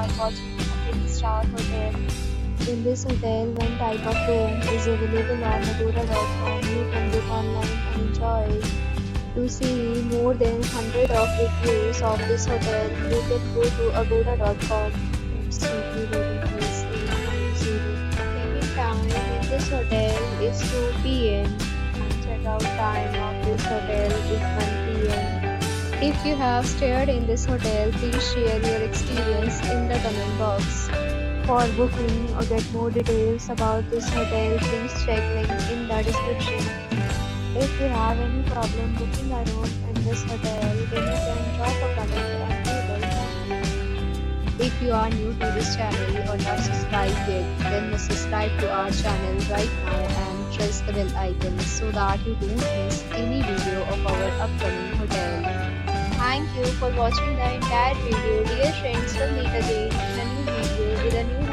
are watching a 3-star hotel. In this hotel, one type of room is available on Agoda.com. You can book online and enjoy it. To see more than 100 of reviews of this hotel, you can go to agoda.com. Its review rating is 8.0. Check-in time in this hotel is 2 p.m. and check-out time of this hotel is 1 p.m. If you have stayed in this hotel, please share your experience in the comment box. For booking or get more details about this hotel, please check link in the description. If you have any problem booking a room in this hotel, then you can drop a comment and we will help you. If you are new to this channel or not subscribed yet, then must subscribe to our channel right now and press the bell icon so that you don't miss any video of our upcoming hotel. Thank you for watching the entire video. Dear friends, we'll meet again in a new video with a new